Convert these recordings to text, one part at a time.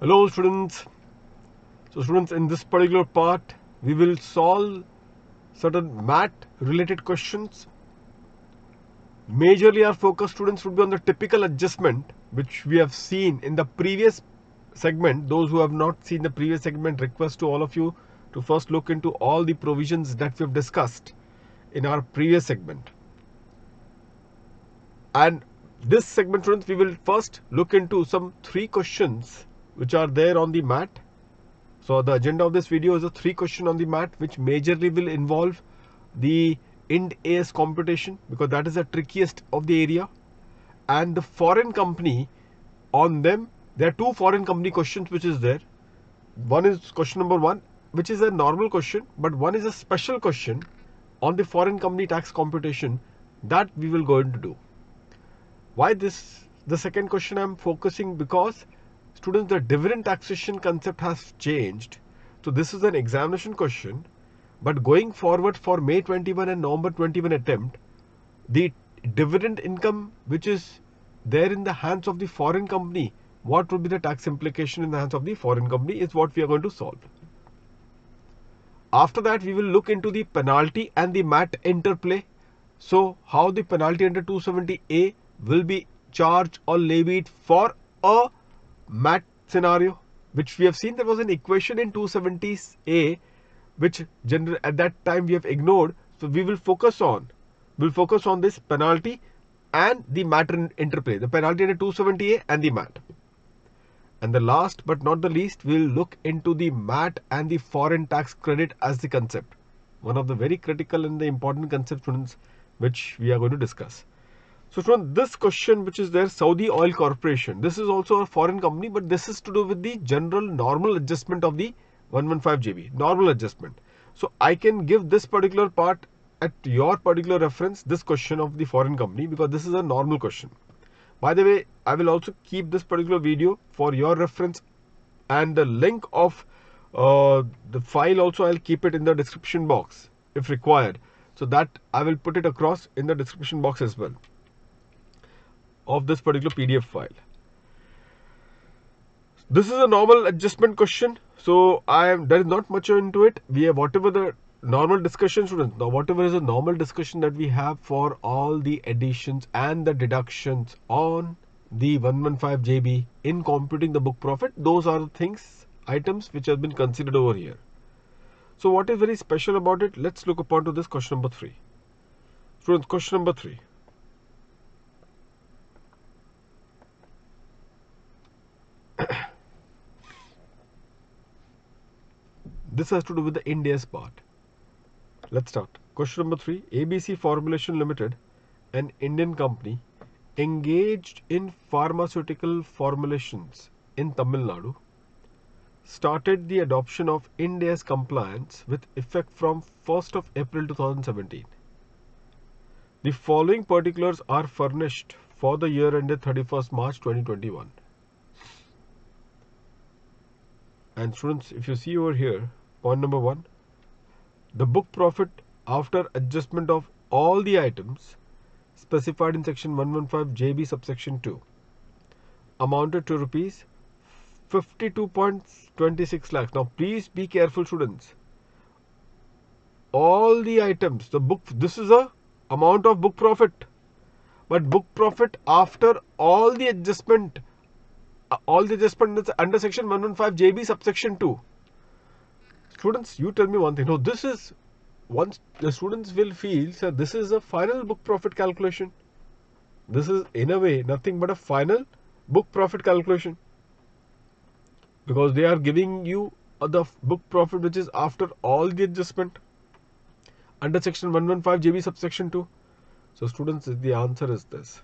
Hello students. So students, in this particular part we will solve certain math related questions. Majorly our focus, students, would be on the typical adjustment which we have seen in the previous segment. Those who have not seen the previous segment, request to all of you to first look into all the provisions that we have discussed in our previous segment. And this segment, students, we will first look into some 3 questions which are there on the mat. So the agenda of this video is a 3 question on the mat, which majorly will involve the Ind AS computation, because that is the trickiest of the area, and the foreign company. On them there are 2 foreign company questions which is there. One is question number 1, which is a normal question, but one is a special question on the foreign company tax computation that we will go into do. Why this? The second question I am focusing because, students, the dividend taxation concept has changed. So this is an examination question, but going forward for May 21 and November 21 attempt, the dividend income which is there in the hands of the foreign company, what would be the tax implication in the hands of the foreign company, is what we are going to solve. After that, we will look into the penalty and the MAT interplay. So how the penalty under 270A will be charged or levied for a MAT scenario, which we have seen there was an equation in 270A which at that time we have ignored. So we will focus on this penalty and the MAT interplay, the penalty under 270A and the MAT. And the last but not the least, we will look into the MAT and the foreign tax credit as the concept, one of the very critical and the important concepts, students, which we are going to discuss. So from this question which is there, Saudi Oil Corporation, this is also a foreign company, but this is to do with the general normal adjustment of the 115JB, normal adjustment. So I can give this particular part at your particular reference, this question of the foreign company, because this is a normal question. By the way, I will also keep this particular video for your reference, and the link of the file also I'll keep it in the description box if required, so that I will put it across in the description box as well of this particular PDF file. This is a normal adjustment question, so there is not much into it. We have whatever the normal discussion, students. Now whatever is a normal discussion that we have for all the additions and the deductions on the 115JB in computing the book profit, those are the items which have been considered over here. So what is very special about it? Let's look upon to this question number 3. Students, question number 3. This has to do with the Ind AS part. Let's start. Question number 3. ABC Formulation Limited, an Indian company, engaged in pharmaceutical formulations in Tamil Nadu, started the adoption of Ind AS compliance with effect from 1st of April 2017. The following particulars are furnished for the year ended 31st March 2021. And students, if you see over here, point number 1, the book profit after adjustment of all the items specified in section 115JB subsection 2 amounted to rupees 52.26 lakhs. Now please be careful, students. All the items, this is a amount of book profit, but book profit after all the adjustment under section 115JB subsection 2. Students, you tell me one thing. No, this is, once the students will feel, sir, this is a final book profit calculation. This is in a way nothing but a final book profit calculation, because they are giving you the book profit which is after all the adjustment under section 115JB subsection 2. So students, the answer is this.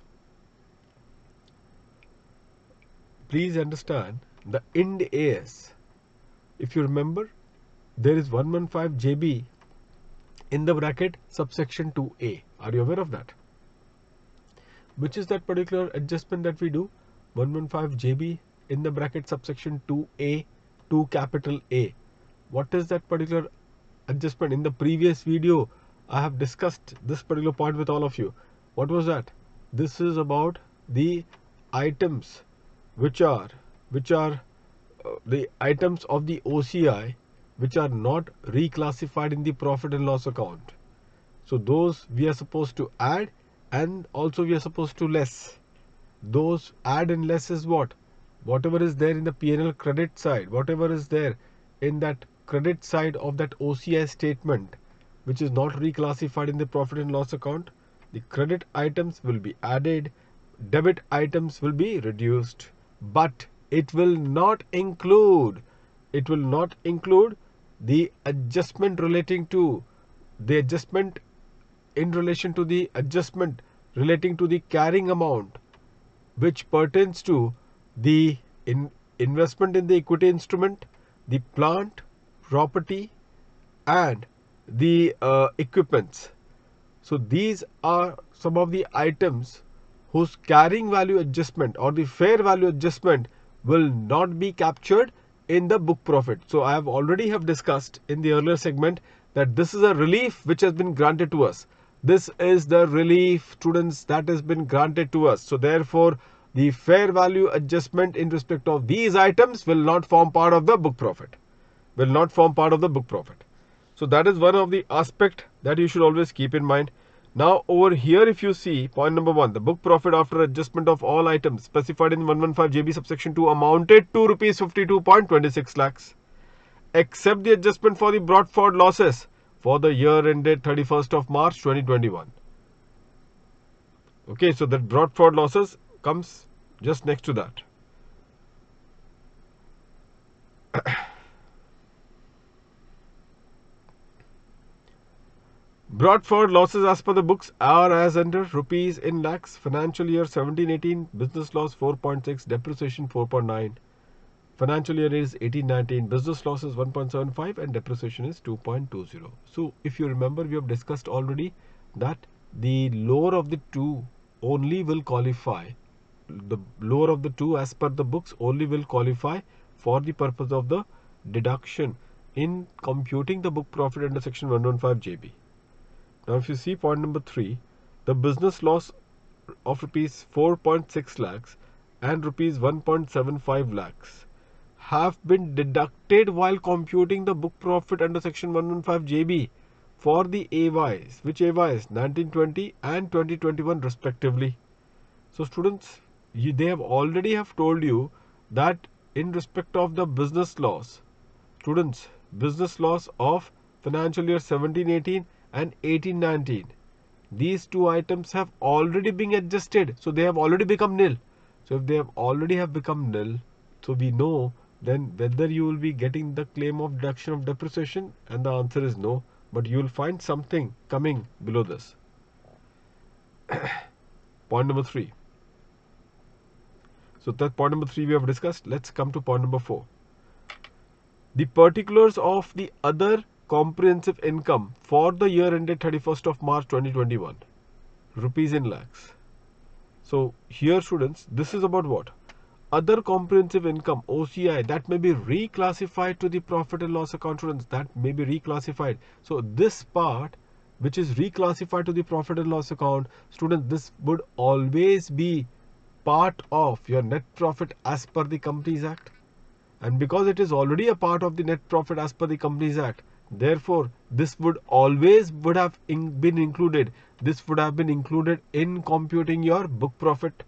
Please understand the Ind AS. If you remember, there is 115JB in the bracket subsection 2A. Are you aware of that? Which is that particular adjustment that we do? 115JB in the bracket subsection 2A, 2 capital A. What is that particular adjustment? In the previous video, I have discussed this particular point with all of you. What was that? This is about the items which are the items of the OCI which are not reclassified in the profit and loss account. So those we are supposed to add, and also we are supposed to less. Those add and less is what? Whatever is there in the P&L credit side, whatever is there in that credit side of that OCI statement which is not reclassified in the profit and loss account, the credit items will be added, debit items will be reduced, but it will not include the adjustment relating to the adjustment in relation to the adjustment relating to the carrying amount which pertains to the investment in the equity instrument, the plant, property and the equipments. So these are some of the items whose carrying value adjustment or the fair value adjustment will not be captured in the book profit. So I have already discussed in the earlier segment that this is a relief which has been granted to us. This is the relief, students, that has been granted to us. So therefore the fair value adjustment in respect of these items will not form part of the book profit. So that is one of the aspect that you should always keep in mind. Now over here, if you see point number 1, the book profit after adjustment of all items specified in 115 JB subsection 2 amounted to rupees 52.26 lakhs, except the adjustment for the brought forward losses for the year ended 31st of March 2021. Okay, so that brought forward losses comes just next to that. Brought forward losses as per the books are as under: rupees in lakhs, financial year 17-18, business loss 4.6, depreciation 4.9. Financial year is 18-19, business loss is 1.75 and depreciation is 2.20. So if you remember, we have discussed already that the lower of the two only will qualify. The lower of the two as per the books only will qualify for the purpose of the deduction in computing the book profit under section 115 JB. Now if you see point number 3, the business loss of rupees 4.6 lakhs and rupees 1.75 lakhs have been deducted while computing the book profit under section 115 JB for the AYs. Which AYs? 1920 and 2021 respectively. So students, they have already told you that in respect of the business loss, students, business loss of financial year 17-18 and 18-19, these two items have already been adjusted, so they have already become nil. So if they have already become nil, so we know then whether you will be getting the claim of deduction of depreciation, and the answer is no, but you will find something coming below this. Point number 3. So that point number 3 we have discussed. Let's come to point number 4. The particulars of the other comprehensive income for the year ended 31st of March 2021, rupees in lakhs. So here students, this is about what? Other comprehensive income, OCI, that may be reclassified to the profit and loss account, students, that may be reclassified. So this part which is reclassified to the profit and loss account, students, this would always be part of your net profit as per the Companies Act. And because it is already a part of the net profit as per the Companies Act, therefore this would have been included. This would have been included in computing your book profit,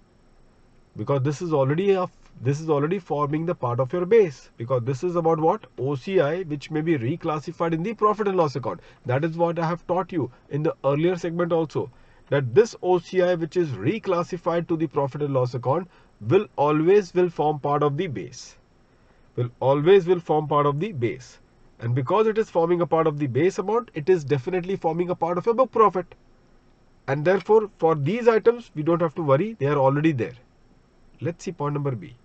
because this is already forming the part of your base, because this is about what? OCI, which may be reclassified in the profit and loss account. That is what I have taught you in the earlier segment also, that this OCI which is reclassified to the profit and loss account will always form part of the base. And because it is forming a part of the base amount, it is definitely forming a part of your book profit. And therefore, for these items, we don't have to worry, they are already there. Let's see point number B.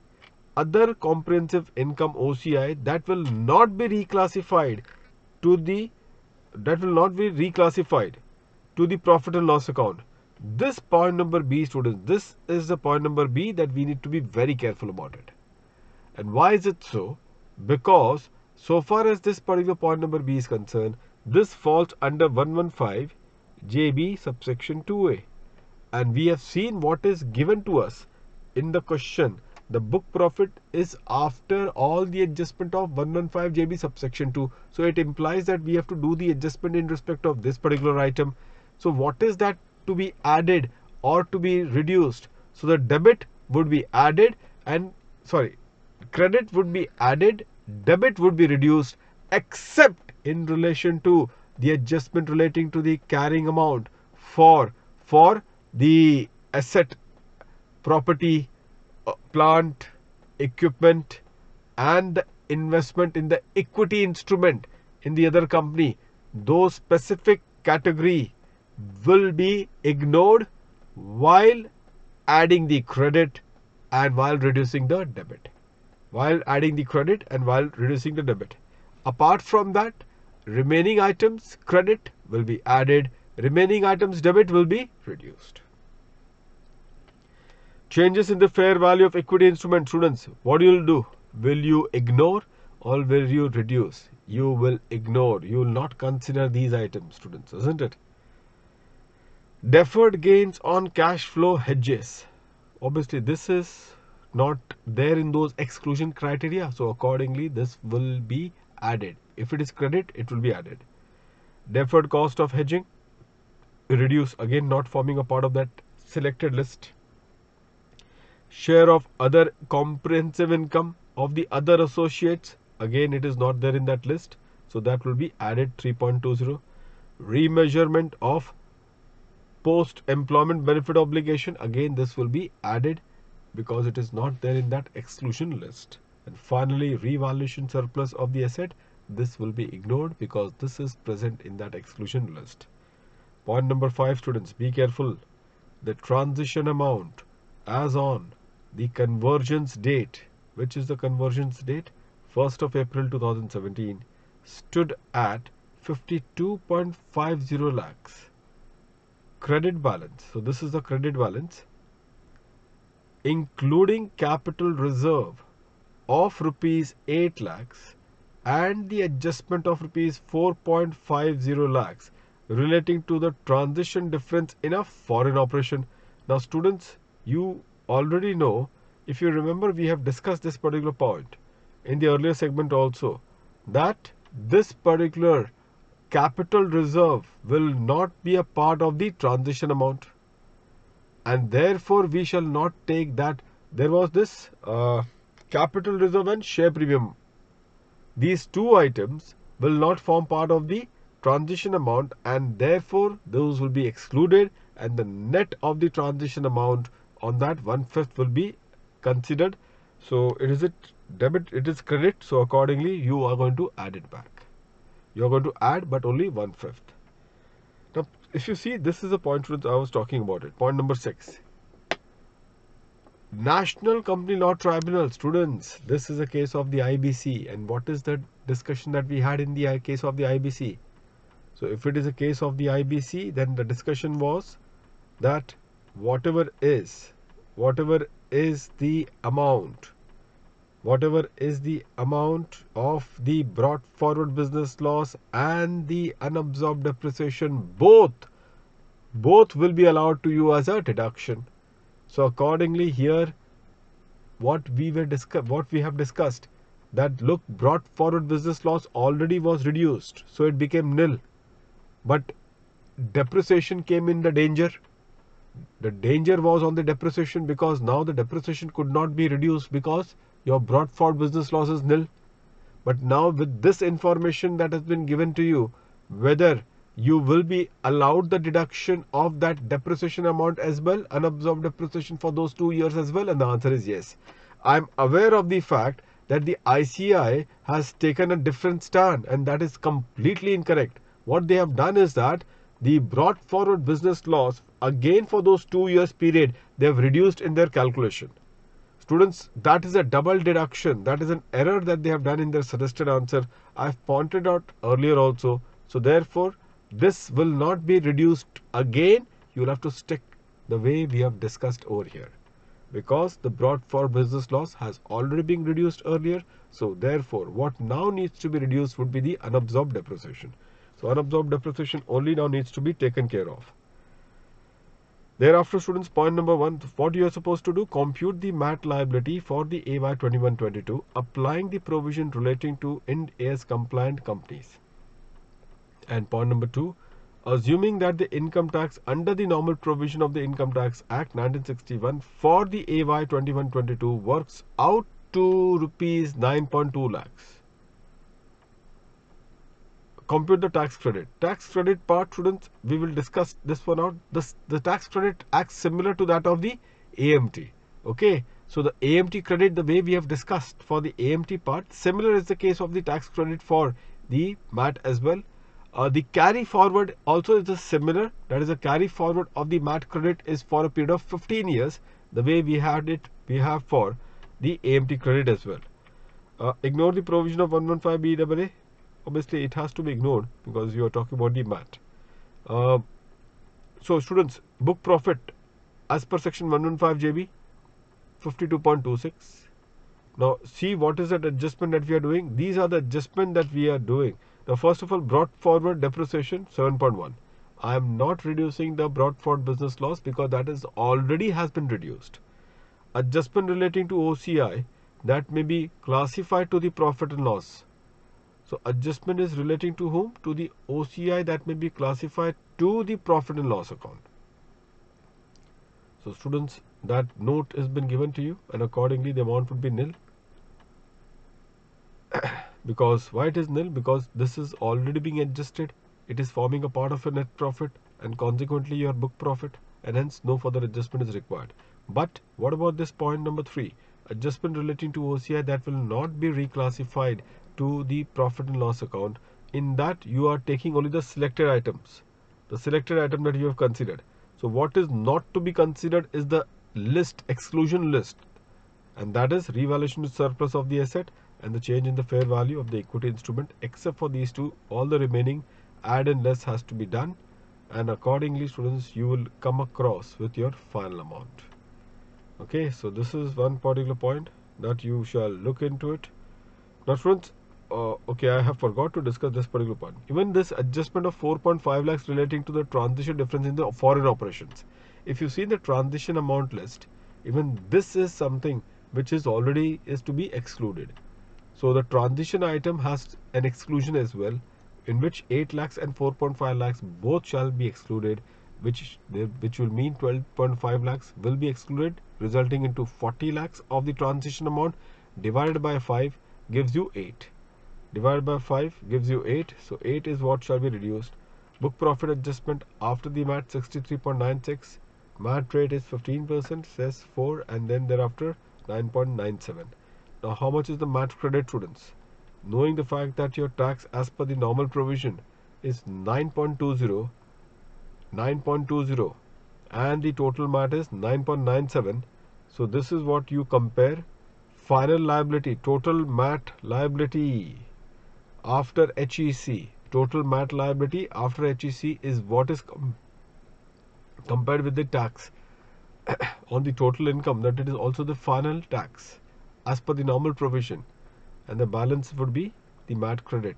Other comprehensive income, OCI, that will not be reclassified to the profit and loss account. This point number B, students, this is the point number B that we need to be very careful about it. And why is it so? Because so far as this particular point number B is concerned, this falls under 115 JB subsection 2A. And we have seen what is given to us in the question, The book profit is after all the adjustment of 115 JB subsection 2. So it implies that we have to do the adjustment in respect of this particular item. So what is that to be added or to be reduced? So the debit would be added and credit would be added, debit would be reduced, except in relation to the adjustment relating to the carrying amount for the asset, property, plant, equipment, and the investment in the equity instrument in the other company. Those specific category will be ignored while adding the credit and while reducing the debit. Apart from that, remaining items credit will be added, remaining items debit will be reduced. Changes in the fair value of equity instrument. Students, what you will do? Will you ignore or will you reduce? You will ignore. You will not consider these items, students, isn't it? Deferred gains on cash flow hedges. Obviously, this is not there in those exclusion criteria. So accordingly, this will be added. If it is credit, it will be added. Deferred cost of hedging, reduce, again not forming a part of that selected list. Share of other comprehensive income of the other associates, again it is not there in that list, so that will be added 3.20. Remeasurement of post employment benefit obligation, again this will be added because it is not there in that exclusion list. And finally, revaluation surplus of the asset, this will be ignored because this is present in that exclusion list. Point number 5, students, be careful. The transition amount as on the convergence date, which is the convergence date, 1st of April 2017, stood at 52.50 lakhs. Credit balance, so this is the credit balance, including capital reserve of rupees 8 lakhs and the adjustment of rupees 4.50 lakhs relating to the transition difference in a foreign operation. Now students, you already know, if you remember, we have discussed this particular point in the earlier segment also, that this particular capital reserve will not be a part of the transition amount, and therefore we shall not take that. There was this capital reserve and share premium. These two items will not form part of the transition amount, and therefore those will be excluded, and the net of the transition amount on that 1/5 will be considered. So it is debit, it is credit, so accordingly you are going to add it back. You are going to add, but only 1/5. Now if you see, this is the point which I was talking about it. Point number 6. National Company Law Tribunal. Students, this is a case of the IBC, and what is the discussion that we had in the case of the IBC? So if it is a case of the IBC, then the discussion was that whatever is the amount of the brought forward business loss and the unabsorbed depreciation, both will be allowed to you as a deduction. So accordingly, here what we have discussed, that look, brought forward business loss already was reduced, so it became nil, but depreciation came in the danger. The danger was on the depreciation, because now the depreciation could not be reduced because your brought forward business loss is nil. But now with this information that has been given to you, whether you will be allowed the deduction of that depreciation amount as well, unabsorbed depreciation for those 2 years as well, and the answer is yes. I am aware of the fact that the ICAI has taken a different stand, and that is completely incorrect. What they have done is that the brought forward business loss, again for those 2 years period, they have reduced in their calculation. Students, that is a double deduction. That is an error that they have done in their suggested answer. I've pointed out earlier also. So therefore, this will not be reduced again. You will have to stick the way we have discussed over here, because the brought forward business loss has already been reduced earlier. So therefore, what now needs to be reduced would be the unabsorbed depreciation. So unabsorbed depreciation only now needs to be taken care of. Thereafter, students, point number 1, what you are supposed to do, compute the MAT liability for the AY 21-22, applying the provision relating to Ind AS compliant companies. And point number 2, assuming that the income tax under the normal provision of the Income Tax Act 1961 for the AY 21-22 works out to rupees 9.2 lakhs. Compute the tax credit. Tax credit part, students, we will discuss this one out. The tax credit acts similar to that of the AMT. Okay, so the AMT credit, the way we have discussed for the AMT part, similar is the case of the tax credit for the MAT as well. The carry forward also is the similar. That is, the carry forward of the MAT credit is for a period of 15 years. The way we had it, we have for the AMT credit as well. Ignore the provision of 115BAA. Obviously, it has to be ignored because you are talking about the MAT. So, students, book profit as per section 115JB 52.26. Now, see what is that adjustment that we are doing. These are the adjustment that we are doing. Now, first of all, brought forward depreciation 7.1. I am not reducing the brought forward business loss because that is already has been reduced. Adjustment relating to OCI that may be classified to the profit and loss. So, adjustment is relating to whom? To the OCI that may be classified to the profit and loss account. So, students, that note has been given to you, and accordingly the amount would be nil. Because why it is nil? Because this is already being adjusted. It is forming a part of your net profit and consequently your book profit, and hence no further adjustment is required. But what about this point number 3? Adjustment relating to OCI that will not be reclassified to the profit and loss account. In that you are taking only the selected items, the selected item that you have considered. So what is not to be considered is the list, exclusion list, and that is revaluation to surplus of the asset and the change in the fair value of the equity instrument. Except for these two, all the remaining add and less has to be done, and accordingly, students, you will come across with your final amount. Okay, so this is one particular point that you shall look into it. Now, students, okay, I have forgot to discuss this particular point. Even this adjustment of 4.5 lakhs relating to the transition difference in the foreign operations. If you see the transition amount list, even this is something which is already is to be excluded. So the transition item has an exclusion as well, in which 8 lakhs and 4.5 lakhs both shall be excluded, which will mean 12.5 lakhs will be excluded, resulting into 40 lakhs of the transition amount divided by 5 gives you 8. Divided by 5 gives you 8. So 8 is what shall be reduced. Book profit adjustment after the MAT 63.96. MAT rate is 15%, cess 4, and then thereafter 9.97. Now, how much is the MAT credit, students? Knowing the fact that your tax as per the normal provision is 9.20, and the total MAT is 9.97. So this is what you compare. Final liability, total MAT liability after HEC. Total MAT liability after HEC is what is compared with the tax on the total income, that it is also the final tax as per the normal provision, and the balance would be the MAT credit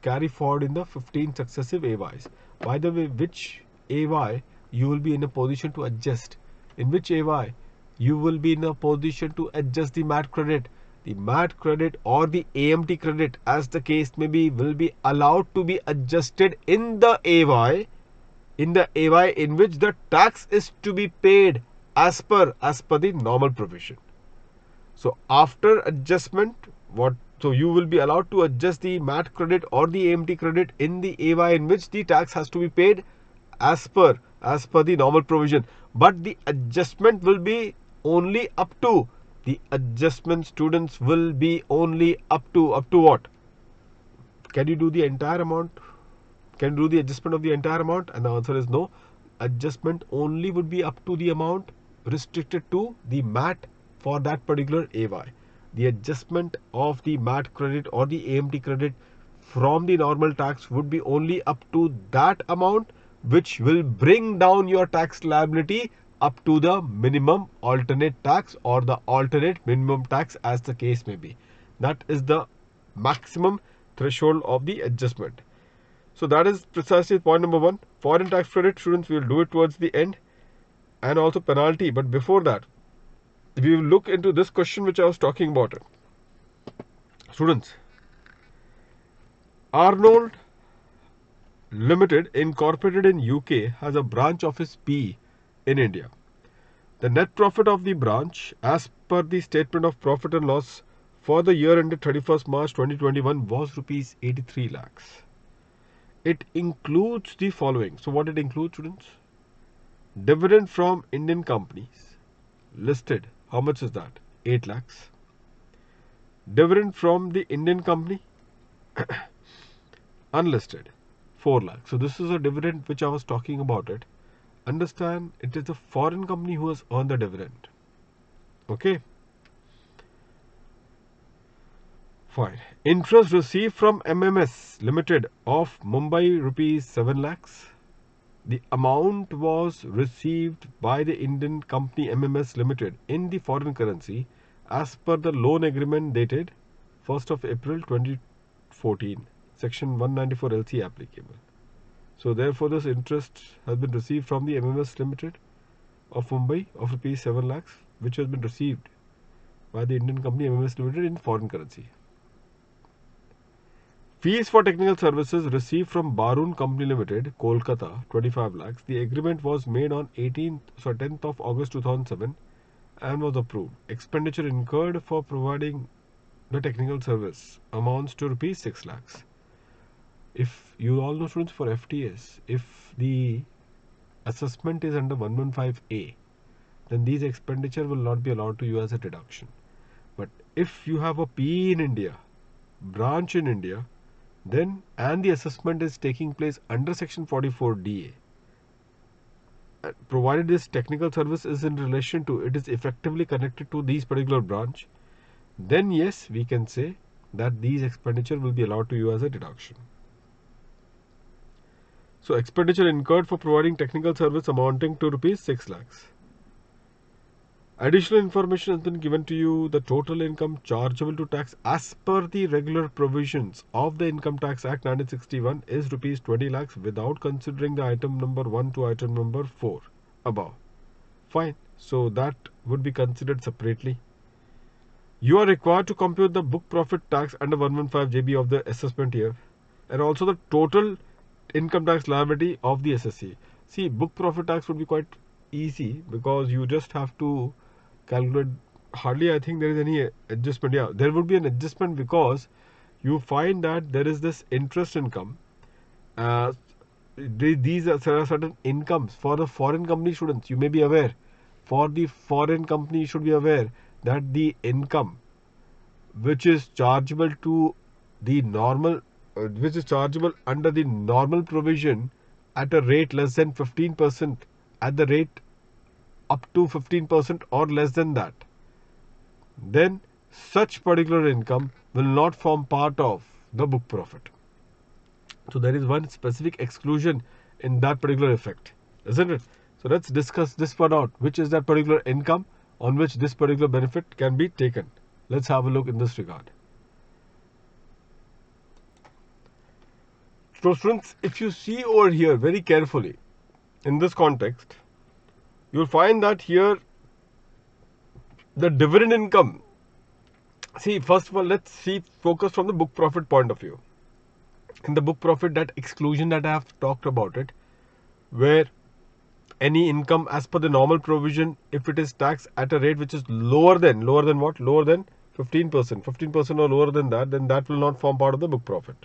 carry forward in the 15 successive AYs. By the way, which AY you will be in a position to adjust? In which AY you will be in a position to adjust the MAT credit? The MAT credit or the AMT credit, as the case may be, will be allowed to be adjusted in the AY, in which the tax is to be paid as per the normal provision. So after adjustment, so you will be allowed to adjust the MAT credit or the AMT credit in the AY in which the tax has to be paid as per the normal provision. But the adjustment will be only up to, the adjustment, students, will be only up to what? Can you do the entire amount? Can you do the adjustment of the entire amount? And the answer is no. Adjustment only would be up to the amount restricted to the MAT for that particular AY. The adjustment of the MAT credit or the AMT credit from the normal tax would be only up to that amount, which will bring down your tax liability up to the minimum alternate tax or the alternate minimum tax, as the case may be. That is the maximum threshold of the adjustment. So that is precisely point number 1. Foreign tax credit, students, we will do it towards the end. and also penalty. But before that, we will look into this question which I was talking about. Students, Arnold Limited incorporated in UK has a branch office P in India. The net profit of the branch as per the statement of profit and loss for the year ended 31st March 2021 was rupees 83 lakhs. It includes the following. So what it includes, students? Dividend from Indian companies listed. How much is that? 8 lakhs. Dividend from the Indian company unlisted, 4 lakhs. So this is a dividend which I was talking about it. Understand, it is a foreign company who has earned the dividend. Okay. Fine. Interest received from MMS Limited of Mumbai rupees 7 lakhs. The amount was received by the Indian company MMS Limited in the foreign currency as per the loan agreement dated 1st of April 2014, Section 194 LC applicable. So therefore this interest has been received from the MMS Limited of Mumbai of rupees 7 lakhs, which has been received by the Indian company MMS Limited in foreign currency. Fees for technical services received from Barun Company Limited, Kolkata, 25 lakhs. The agreement was made on 10th of August 2007 and was approved. Expenditure incurred for providing the technical service amounts to rupees 6 lakhs. If you all know, students, for FTS, if the assessment is under 115A, then these expenditure will not be allowed to you as a deduction. But if you have a PE in India, branch in India, then and the assessment is taking place under Section 44DA, provided this technical service is in relation to, it is effectively connected to these particular branch, then yes, we can say that these expenditure will be allowed to you as a deduction. So expenditure incurred for providing technical service amounting to rupees 6 lakhs. Additional information has been given to you. The total income chargeable to tax as per the regular provisions of the Income Tax Act 1961 is rupees 20 lakhs without considering the item number 1 to item number 4 above. Fine. So that would be considered separately. You are required to compute the book profit tax under 115 JB of the assessment year and also the total income tax liability of the SSC. See, book profit tax would be quite easy because you just have to calculate. Hardly I think there is any adjustment. Yeah, there would be an adjustment because you find that there is this interest income. These are certain incomes for the foreign company students. You may be aware. For the foreign company, you should be aware that the income which is chargeable to the normal, which is chargeable under the normal provision at a rate less than 15%, at the rate up to 15% or less than that, then such particular income will not form part of the book profit. So there is one specific exclusion in that particular effect, isn't it? So let's discuss this one out. Which is that particular income on which this particular benefit can be taken? Let's have a look in this regard. So students, if you see over here very carefully in this context, you'll find that here the dividend income. See, first of all, let's see, focus from the book profit point of view. In the book profit, that exclusion that I have talked about it, where any income as per the normal provision, if it is taxed at a rate which is lower than what? Lower than 15%. 15% or lower than that, then that will not form part of the book profit.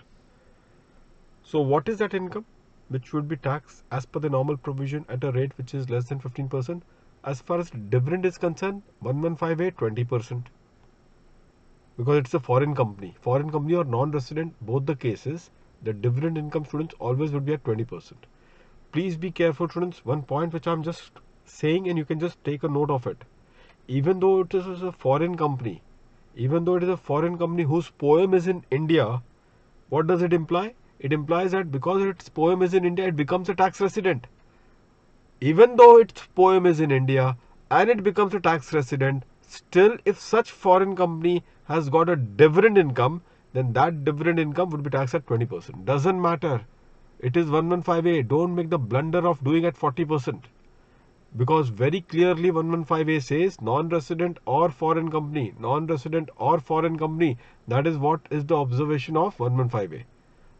So what is that income which would be taxed as per the normal provision at a rate which is less than 15%? As far as dividend is concerned, 1158, 20%. Because it's a foreign company or non-resident, both the cases, the dividend income, students, always would be at 20%. Please be careful, students. One point which I'm just saying, and you can just take a note of it. Even though it is a foreign company, whose poem is in India, what does it imply? It implies that because its poem is in India, it becomes a tax resident. Even though its poem is in India and it becomes a tax resident, still if such foreign company has got a dividend income, then that dividend income would be taxed at 20%. Doesn't matter. It is 115A. Don't make the blunder of doing at 40%. Because very clearly 115A says non-resident or foreign company, non-resident or foreign company. That is what is the observation of 115A.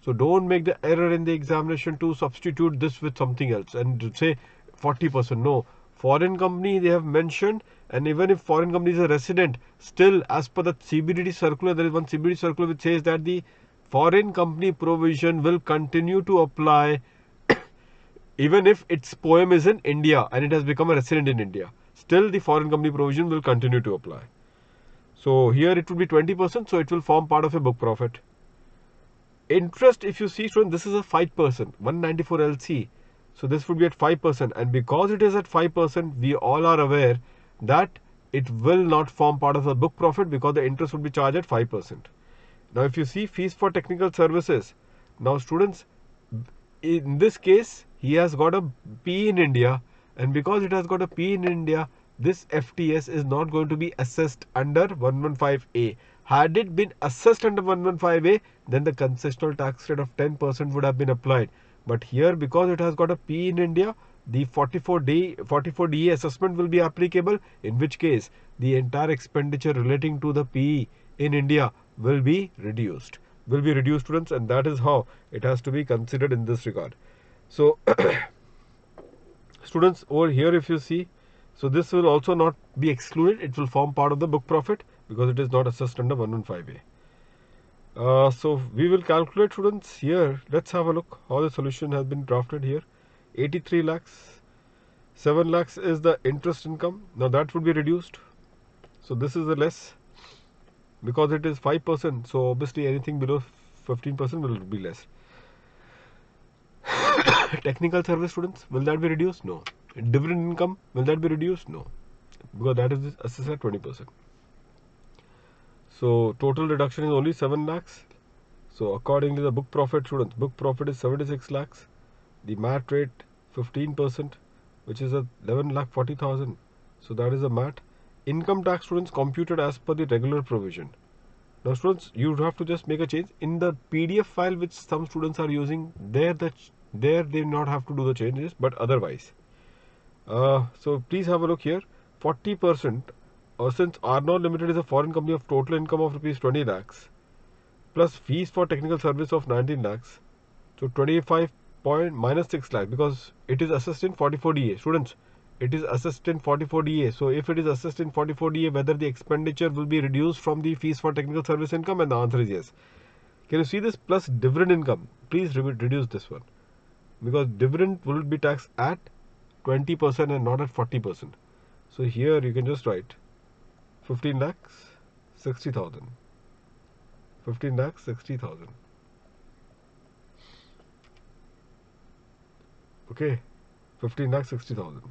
So don't make the error in the examination to substitute this with something else and say 40%. No, foreign company they have mentioned, and even if foreign company is a resident, still as per the CBDT circular, there is one CBDT circular which says that the foreign company provision will continue to apply even if its poem is in India and it has become a resident in India. Still the foreign company provision will continue to apply. So here it will be 20%, so it will form part of a book profit. Interest, if you see, student, this is a 5%, 194 LC. So this would be at 5%, and because it is at 5%, we all are aware that it will not form part of the book profit because the interest would be charged at 5%. Now if you see fees for technical services, now students, in this case he has got a P in India, and because it has got a P in India, this FTS is not going to be assessed under 115A. Had it been assessed under 115A, then the concessional tax rate of 10% would have been applied. But here, because it has got a P in India, the 44DA assessment will be applicable, in which case the entire expenditure relating to the PE in India will be reduced. Students, and that is how it has to be considered in this regard. So students, over here if you see, so this will also not be excluded, it will form part of the book profit because it is not assessed under 115A. So we will calculate, students. Here let's have a look how the solution has been drafted here. 83 lakhs, 7 lakhs is the interest income. Now that would be reduced, so this is the less because it is 5%, so obviously anything below 15% will be less. Technical service, students, will that be reduced? No. Dividend income, will that be reduced? No, because that is assessed at 20%. So total reduction is only 7 lakhs. So accordingly the book profit, students, book profit is 76 lakhs. The MAT rate 15%, which is 11,40,000. So that is the MAT. Income tax, students, computed as per the regular provision. Now students, you have to just make a change in the PDF file which some students are using. There they not have to do the changes, but otherwise. So please have a look here. 40%, since Arnault Limited is a foreign company of total income of rupees 20 lakhs plus fees for technical service of 19 lakhs. So 25 point minus 6 lakhs because it is assessed in 44DA. Students, it is assessed in 44DA. So if it is assessed in 44DA, whether the expenditure will be reduced from the fees for technical service income, and the answer is yes. Can you see this plus dividend income? Please reduce this one because dividend will be taxed at 20% and not at 40%. So here you can just write 15 lakhs 60,000. 15 lakhs 60,000. Okay, 15 lakhs 60,000.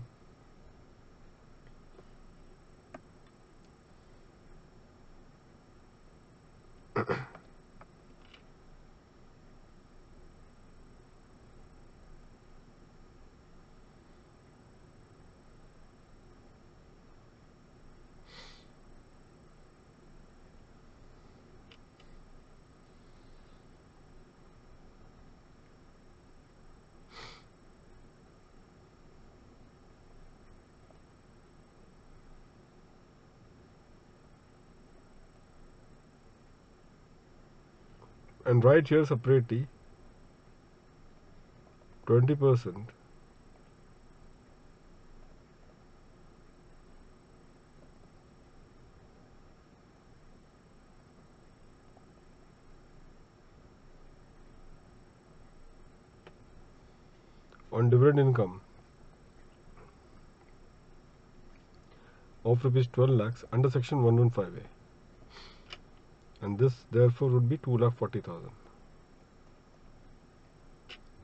And write here separately 20% on dividend income of rupees 12 lakhs under section 115A, and this therefore would be 2,40,000.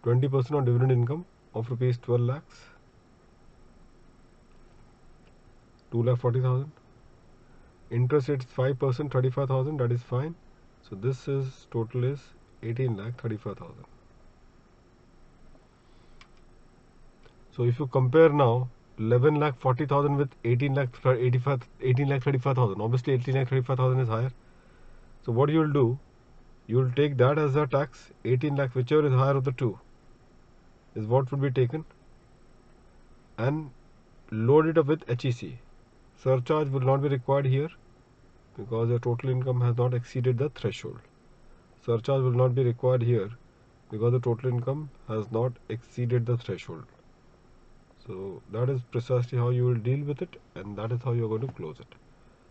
20% on dividend income of rupees 12 lakhs, 2,40,000. Interest rate is 5%, 35,000. That is fine. So this is total is 18,35,000. So if you compare now 11,40,000 with 18,35,000, obviously 18,35,000 is higher. So what you will do, you will take that as a tax. 18 lakh, whichever is higher of the two, is what would be taken, and load it up with HEC. Surcharge will not be required here because the total income has not exceeded the threshold. Surcharge will not be required here because the total income has not exceeded the threshold. So that is precisely how you will deal with it, and that is how you are going to close it.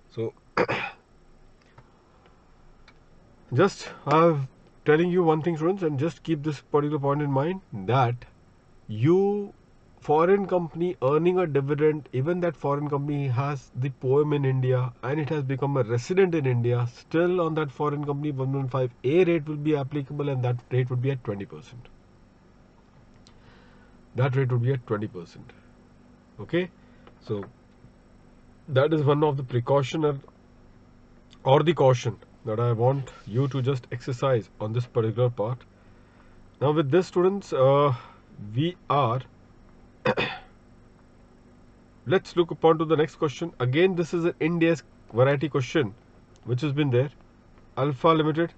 So just I'm telling you one thing, students, and just keep this particular point in mind, that you foreign company earning a dividend, even that foreign company has the poem in India and it has become a resident in India, still on that foreign company 115A rate will be applicable, and that rate would be at 20%. That rate would be at 20%. Okay, so that is one of the precaution or the caution that I want you to just exercise on this particular part. Now with this, students, we are let's look upon to the next question. Again, this is an India's variety question which has been there. Alpha Limited,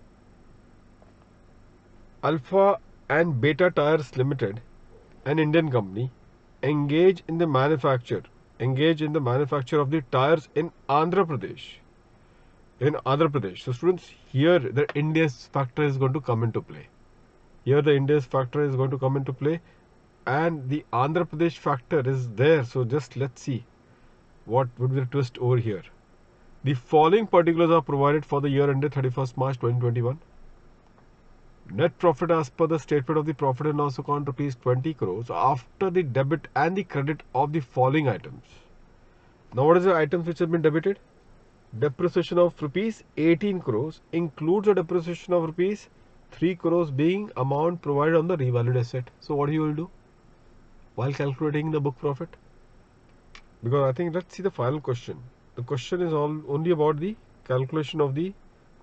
Alpha and Beta Tires Limited, an Indian company, engage in the manufacture of the tires in Andhra Pradesh. So students, here the India's factor is going to come into play. And the Andhra Pradesh factor is there. So just let's see what would be the twist over here. The following particulars are provided for the year ended 31st March 2021. Net profit as per the statement of the profit and loss account rupees 20 crores after the debit and the credit of the following items. Now what is the items which have been debited? Depreciation of rupees 18 crores includes a depreciation of rupees 3 crores being amount provided on the revalued asset. So what you will do while calculating the book profit? Because I think, let's see the final question. The question is only about the calculation of the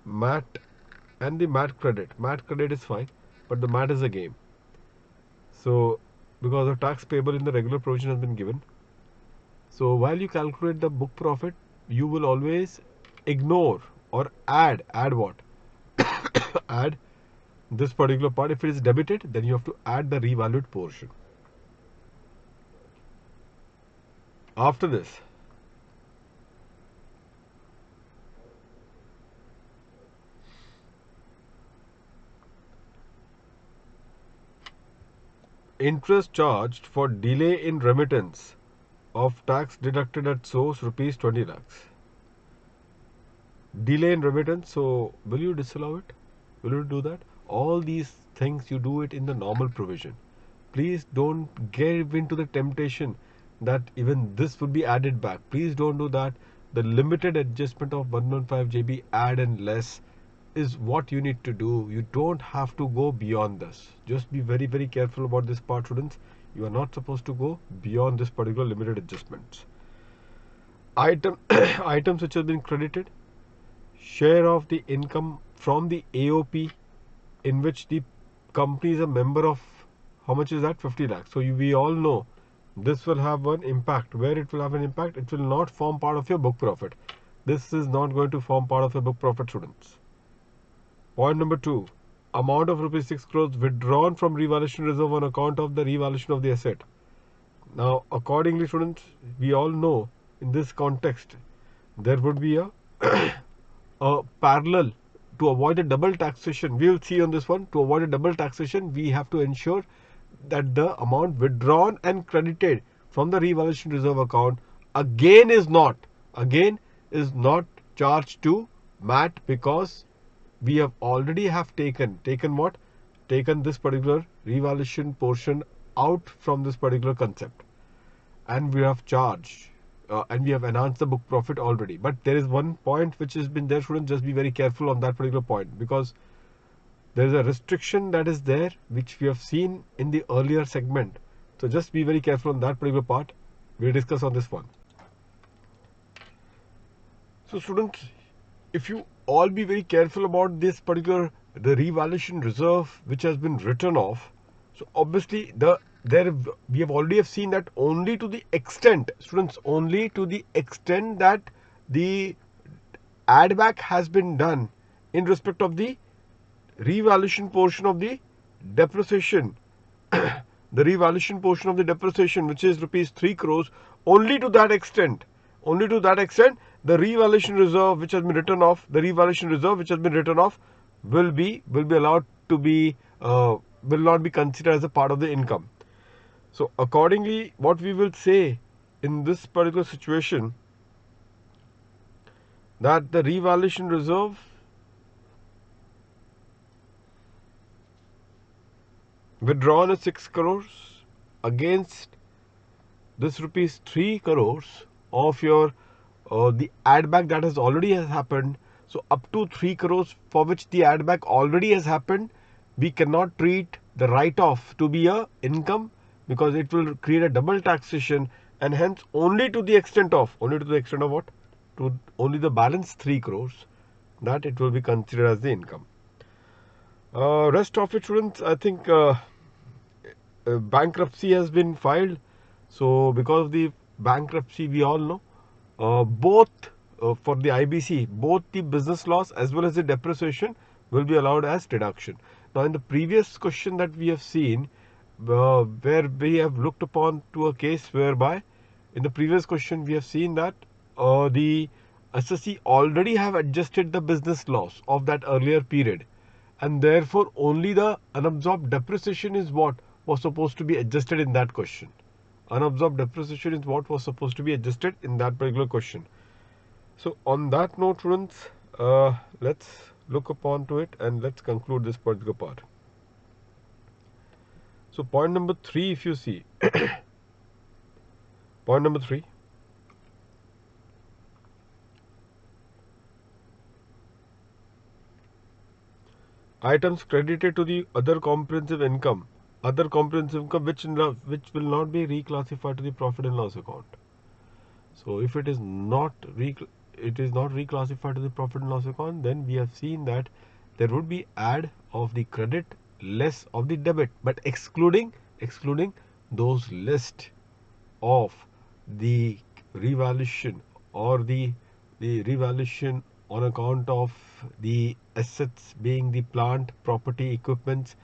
MAT and the MAT credit. MAT credit is fine, but the MAT is a game. So because the tax payable in the regular provision has been given. So while you calculate the book profit, you will always ignore or add what? Add this particular part. If it is debited, then you have to add the revalued portion. After this, interest charged for delay in remittance of tax deducted at source rupees 20 lakhs. Delay in remittance, so will you disallow it? Will you do that? All these things you do it in the normal provision. Please don't give into the temptation that even this would be added back. Please don't do that. The limited adjustment of 115 JB add and less is what you need to do. You don't have to go beyond this. Just be very, very careful about this part, students. You are not supposed to go beyond this particular limited adjustments. Items which have been credited: share of the income from the AOP in which the company is a member of, how much is that? 50 lakhs. So we all know this will have an impact. Where it will have an impact? It will not form part of your book profit. This is not going to form part of your book profit, students. Point number 2, amount of rupees 6 crores withdrawn from revaluation reserve on account of the revaluation of the asset. Now accordingly, students, we all know in this context there would be a parallel. To avoid a double taxation, we will see on this one, to avoid a double taxation, we have to ensure that the amount withdrawn and credited from the revaluation reserve account again is not charged to MAT, because we have already taken what? Taken this particular revaluation portion out from this particular concept, and we have charged and we have enhanced the book profit already. But there is one point which has been there, students. Just be very careful on that particular point, because there is a restriction that is there which we have seen in the earlier segment. So just be very careful on that particular part. We'll discuss on this one. So students, if you all be very careful about this particular, the revaluation reserve which has been written off. So obviously we have already seen that only to the extent, students, only to the extent that the add back has been done in respect of the revaluation portion of the depreciation the revaluation portion of the depreciation, which is rupees 3 crores, only to that extent. Only to that extent, the revaluation reserve which has been written off, will be allowed to be will not be considered as a part of the income. So accordingly, what we will say in this particular situation, that the revaluation reserve withdrawn is 6 crores against this rupees 3 crores of your the add back that has already happened. So up to 3 crores for which the add back already has happened, we cannot treat the write off to be a income, because it will create a double taxation, and hence only to the extent of what? To only the balance 3 crores, that it will be considered as the income. Rest of it, students, I think bankruptcy has been filed. So because of the bankruptcy, we all know both for the IBC, both the business loss as well as the depreciation will be allowed as deduction. Now in the previous question that we have seen, where we have looked upon to a case whereby in the previous question we have seen that the assessee already have adjusted the business loss of that earlier period, and therefore only the unabsorbed depreciation is what was supposed to be adjusted in that question. Unabsorbed depreciation is what was supposed to be adjusted in that particular question. So on that note, students, let's look upon to it and let's conclude this particular part. So point number 3, if you see, point number 3, items credited to the other comprehensive income which will not be reclassified to the profit and loss account. So if it is not reclassified to the profit and loss account, then we have seen that there would be add of the credit less of the debit, but excluding those list of the revaluation or the revaluation on account of the assets being the plant, property, equipments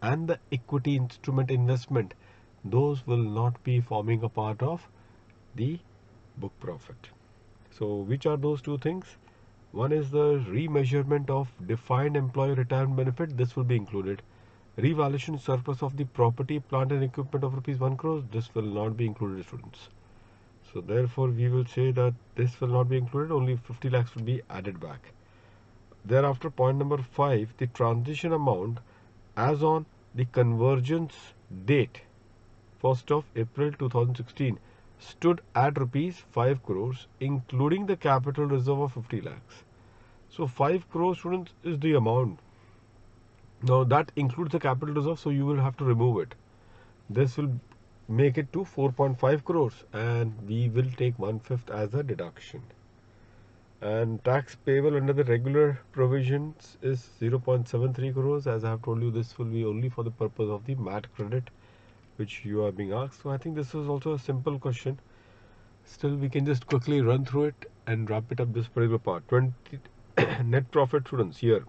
and the equity instrument investment. Those will not be forming a part of the book profit. So which are those two things? One is the remeasurement of defined employee retirement benefit. This will be included. Revaluation surplus of the property, plant and equipment of rupees 1 crore. This will not be included, students. So therefore we will say that this will not be included. Only 50 lakhs will be added back. Thereafter, point number 5, the transition amount as on the convergence date 1st of April 2016 stood at rupees 5 crores, including the capital reserve of 50 lakhs. So 5 crores, students, is the amount. Now that includes the capital reserve, so you will have to remove it. This will make it to 4.5 crores and we will take 1/5 as a deduction. And tax payable under the regular provisions is 0.73 crores. As I have told you, this will be only for the purpose of the MAT credit which you are being asked. So I think this is also a simple question. Still, we can just quickly run through it and wrap it up this particular part. 20 net profit, students, here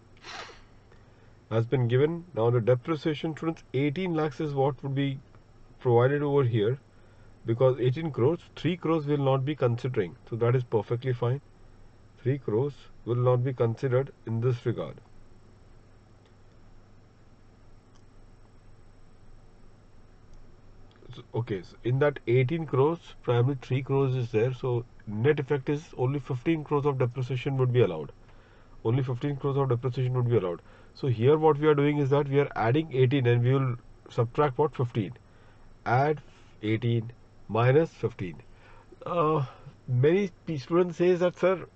has been given. Now the depreciation, students, 18 lakhs is what would be provided over here, because 18 crores, 3 crores will not be considering. So that is perfectly fine. 3 crores will not be considered in this regard. So, okay, so in that 18 crores, primarily 3 crores is there. So net effect is only 15 crores of depreciation would be allowed. Only 15 crores of depreciation would be allowed. So here what we are doing is that we are adding 18 and we will subtract what? 15. Add 18 minus 15. Many students say that, sir,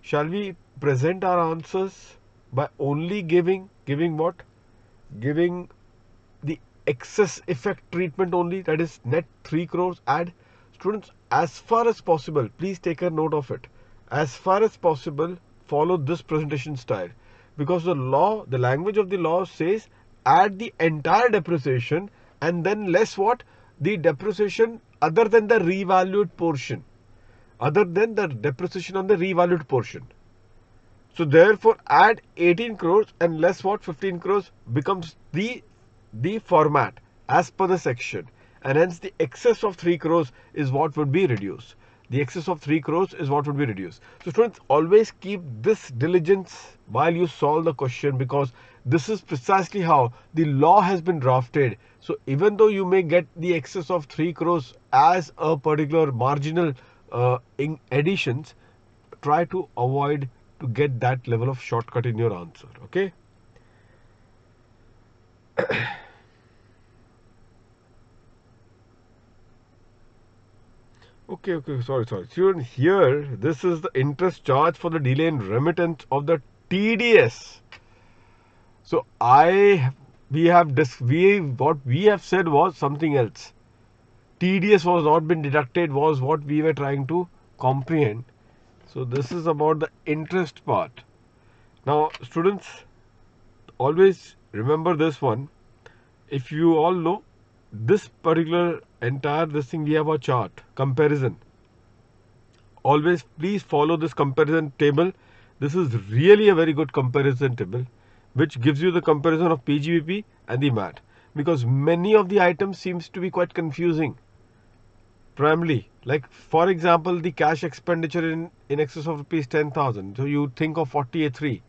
shall we present our answers by only giving what? Giving the excess effect treatment only, that is net 3 crores add. Students, as far as possible, please take a note of it. As far as possible, follow this presentation style, because the language of the law says add the entire depreciation and then less what? The depreciation other than the revalued portion. Other than the depreciation on the revalued portion. So therefore add 18 crores and less what? 15 crores becomes the format. as per the section, and hence the excess of 3 crores is what would be reduced. The excess of 3 crores is what would be reduced. So students, always keep this diligence while you solve the question, because this is precisely how the law has been drafted. So even though you may get the excess of 3 crores as a particular marginal in additions, try to avoid to get that level of shortcut in your answer. Okay. Okay, sorry. So here, this is the interest charge for the delay in remittance of the TDS. So what we have said was something else. TDS was not been deducted was what we were trying to comprehend. So this is about the interest part. Now, students, always remember this one. If you all know, this particular entire this thing, we have a chart comparison. Always please follow this comparison table. This is really a very good comparison table, which gives you the comparison of PGBP and the MAT, because many of the items seems to be quite confusing. Primarily, like for example, the cash expenditure in excess of rupees 10,000. So you think of 48.3.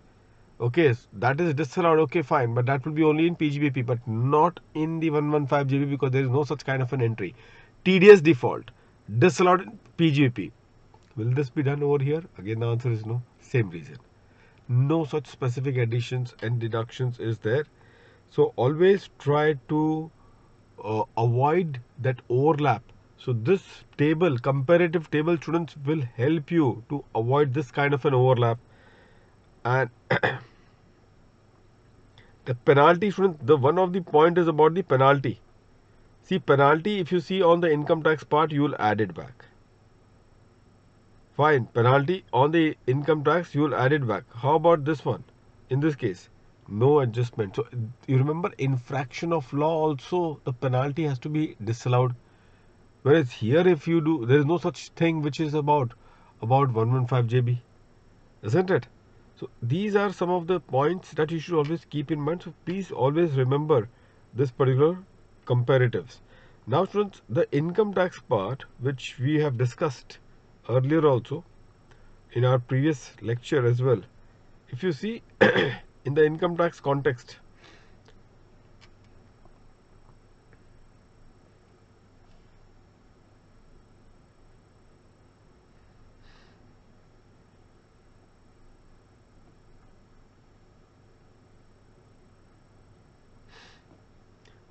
Okay, that is disallowed. Okay, fine, but that will be only in PGBP, but not in the 115 GB, because there is no such kind of an entry. TDS default disallowed in PGBP. Will this be done over here? Again, the answer is no. Same reason. No such specific additions and deductions is there. So always try to avoid that overlap. So this table, comparative table, students, will help you to avoid this kind of an overlap. And the penalty, students, the one of the point is about the penalty. See, penalty, if you see on the income tax part, you will add it back. Fine, penalty on the income tax, you will add it back. How about this one? In this case, no adjustment. So you remember, infraction of law also, the penalty has to be disallowed. Whereas here, if you do, there is no such thing which is about 115 GB, isn't it? So these are some of the points that you should always keep in mind. So please always remember this particular comparatives. Now students, the income tax part, which we have discussed earlier also in our previous lecture as well. If you see in the income tax context,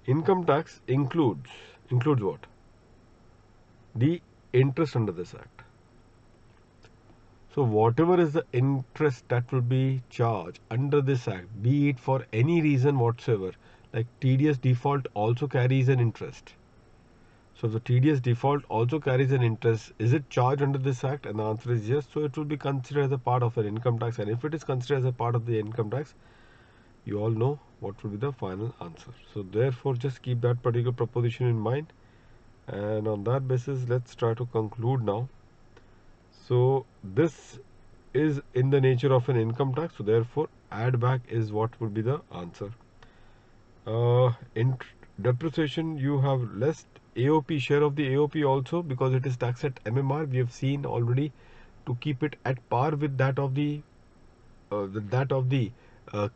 income tax includes what? The interest under this act. So whatever is the interest that will be charged under this act, be it for any reason whatsoever, like TDS default also carries an interest. So the TDS default also carries an interest. Is it charged under this act? And the answer is yes. So it will be considered as a part of an income tax. And if it is considered as a part of the income tax, you all know what will be the final answer. So therefore, just keep that particular proposition in mind. And on that basis, let's try to conclude now. So this is in the nature of an income tax. So therefore, add back is what would be the answer. In depreciation, you have less AOP, share of the AOP also, because it is taxed at MMR. We have seen already, to keep it at par with that of the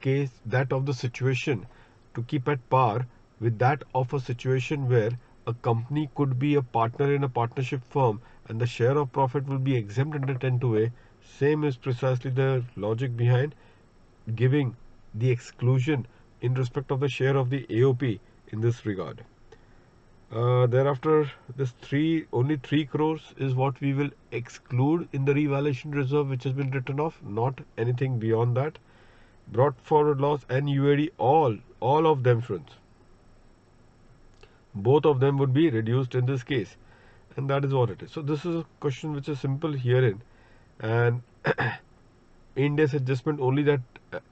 case, that of the situation, to keep at par with that of a situation where a company could be a partner in a partnership firm and the share of profit will be exempt under 10(2)(a). Same is precisely the logic behind giving the exclusion in respect of the share of the AOP in this regard. Thereafter, this only 3 crores is what we will exclude in the revaluation reserve, which has been written off, not anything beyond that. Brought forward loss and UAD, all of them, friends, both of them would be reduced in this case, and that is what it is. So this is a question which is simple herein, and Ind AS adjustment, only that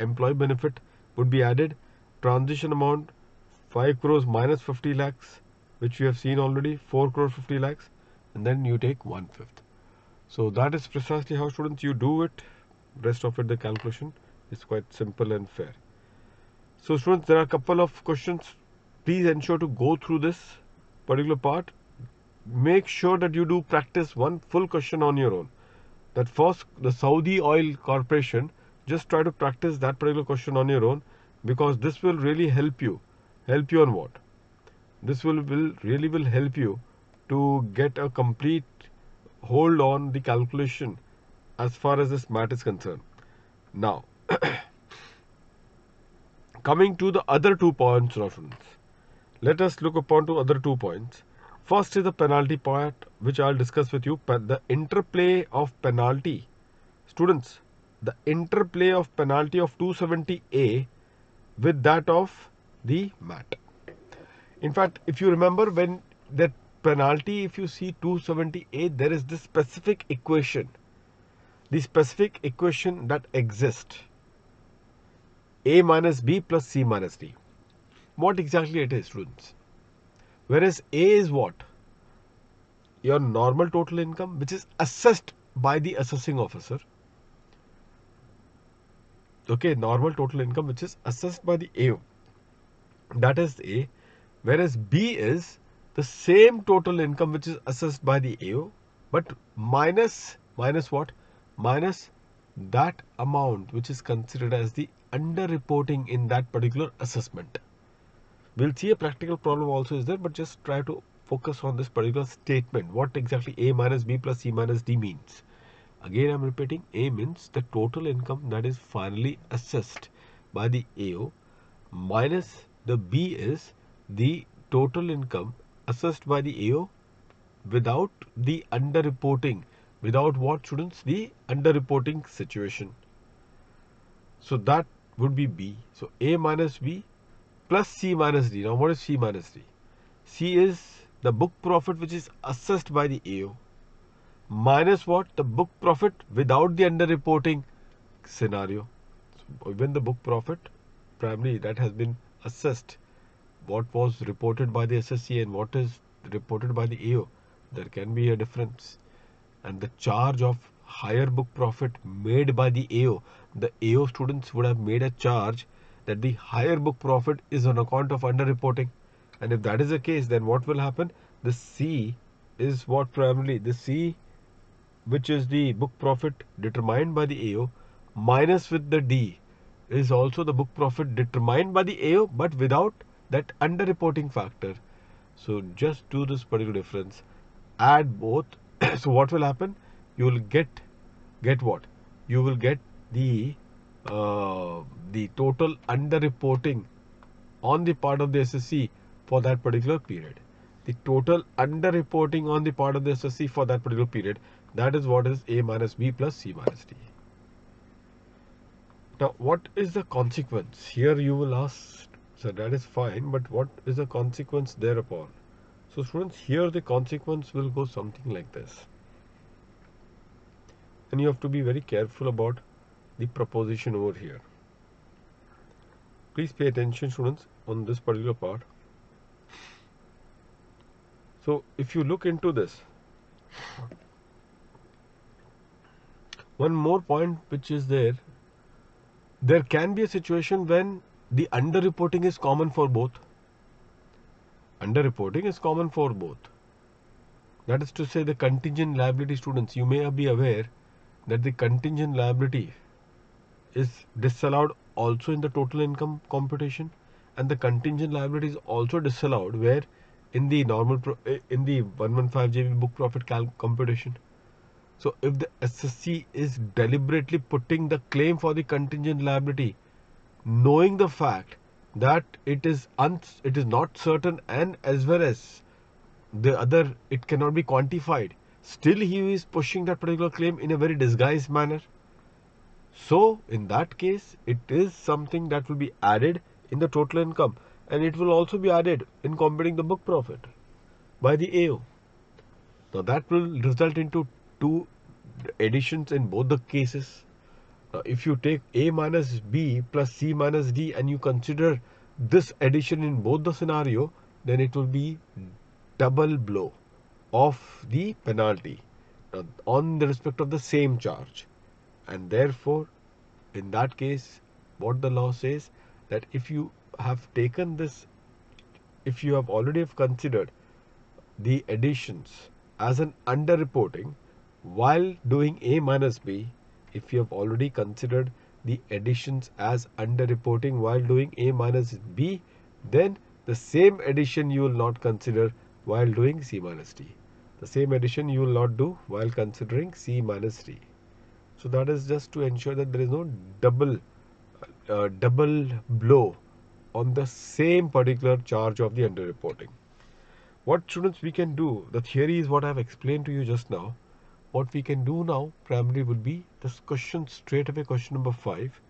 employee benefit would be added. Transition amount 5 crores minus 50 lakhs, which we have seen already, 4 crores 50 lakhs, and then you take 1/5. So that is precisely how, students, you do it. Rest of it, the calculation is quite simple and fair. So students, there are a couple of questions please ensure to go through this particular part. Make sure that you do practice one full question on your own. That first, the Saudi Oil Corporation, just try to practice that particular question on your own, because this will really help you. Help you on what? This will really help you to get a complete hold on the calculation as far as this math is concerned. Now, coming to the other 2 points, reference. Let us look upon to other 2 points. First is the penalty part, which I'll discuss with you. The interplay of penalty. Students, the interplay of penalty of 270A with that of the MAT. In fact, if you remember, when that penalty, if you see 270A, there is this specific equation. The specific equation that exists. A minus B plus C minus D. What exactly it is, students? Whereas A is what? Your normal total income, which is assessed by the assessing officer. Okay, normal total income which is assessed by the AO. That is A. Whereas B is the same total income which is assessed by the AO, but minus what? Minus that amount which is considered as the underreporting in that particular assessment. We'll see a practical problem also is there, but just try to focus on this particular statement. What exactly A minus B plus C minus D means. Again, I'm repeating, A means the total income that is finally assessed by the AO, minus the B is the total income assessed by the AO without the underreporting. Without what, students? The underreporting situation. So that would be B. So A minus B plus C minus D. Now what is C minus D? C is the book profit which is assessed by the AO, minus what? The book profit without the underreporting scenario. So when the book profit primarily that has been assessed, what was reported by the SSC and what is reported by the AO, there can be a difference. And the charge of higher book profit made by the AO students would have made a charge that the higher book profit is on account of underreporting. And if that is the case, then what will happen? The C is what primarily? The C, which is the book profit determined by the AO, minus with the D, is also the book profit determined by the AO, but without that underreporting factor. So just do this particular difference, add both. So what will happen? You will get what? You will get the total underreporting on the part of the SSC for that particular period. The total underreporting on the part of the SSC for that particular period. That is what is A minus B plus C minus D. Now, what is the consequence? Here you will ask, so that is fine, but what is the consequence thereupon? So students, here the consequence will go something like this. And you have to be very careful about the proposition over here. Please pay attention, students, on this particular part. So if you look into this, one more point which is there can be a situation when the underreporting is common for both. Underreporting is common for both. That is to say, the contingent liability, students, you may be aware that the contingent liability is disallowed also in the total income computation, and the contingent liability is also disallowed where in the normal in the 115 JB book profit computation. So if the SSC is deliberately putting the claim for the contingent liability, knowing the fact that it is not certain, and as well as the other, it cannot be quantified, still he is pushing that particular claim in a very disguised manner. So in that case, it is something that will be added in the total income, and it will also be added in computing the book profit by the AO. Now that will result into 2 additions in both the cases. Now if you take A minus B plus C minus D and you consider this addition in both the scenario, then it will be double blow of the penalty on the respect of the same charge. And therefore, in that case, what the law says, that if you have taken this if you have already considered the additions as an underreporting while doing A minus B, if you have already considered the additions as underreporting while doing A minus B, then the same addition you will not consider while doing C minus D. The same addition you will not do while considering C minus D. So that is just to ensure that there is no double blow on the same particular charge of the underreporting. What students we can do, the theory is what I have explained to you just now. What we can do now primarily would be this question straight away, question number 5,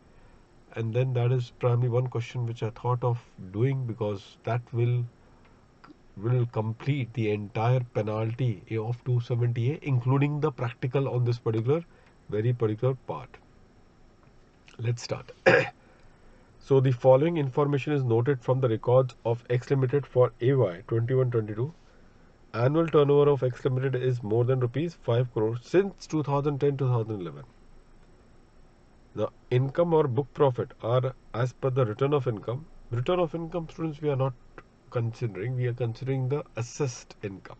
and then that is primarily one question which I thought of doing because that will complete the entire penalty of 270A, including the practical on this very particular part. Let's start. So the following information is noted from the records of X Limited for AY 21-22. Annual turnover of X Limited is more than rupees 5 crores since 2010-2011. The income or book profit are as per the return of income. Return of income, students, we are not considering. We are considering the assessed income.